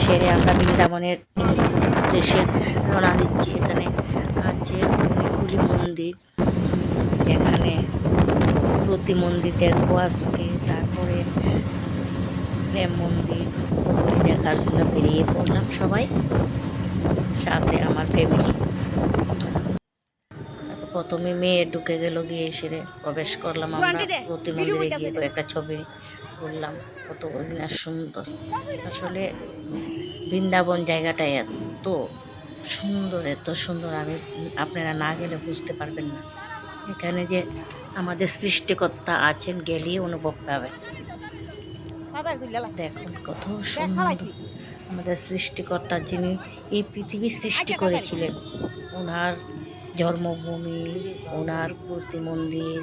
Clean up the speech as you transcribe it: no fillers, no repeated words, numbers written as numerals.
সেরে আমরা বৃন্দাবনের উদ্দেশ্যে রওনা দিচ্ছি। এখানে আছে অনেকগুলি মন্দির, এখানে প্রতি মন্দির দেখবো আজকে। তারপরে প্রেম মন্দির ওগুলি দেখার জন্য বেরিয়ে পড়লাম সবাই, সাথে আমার ফ্যামিলি। প্রথমে মেয়ে ঢুকে গেল, গিয়ে সেরে প্রবেশ করলাম আমরা প্রতি মন্দিরে গিয়ে একটা ছবি তুললাম। কত না সুন্দর, আসলে বৃন্দাবন জায়গাটা এত সুন্দর, এত সুন্দর, আপনারা না গেলে বুঝতে পারবেন না। এখানে যে আমাদের সৃষ্টিকর্তা আছেন, গেলেই অনুভব পাবেন। দেখুন কত সুন্দর আমাদের সৃষ্টিকর্তা, যিনি এই পৃথিবী সৃষ্টি করেছিলেন, ওনার জন্মভূমি, ওনার প্রতি মন্দির।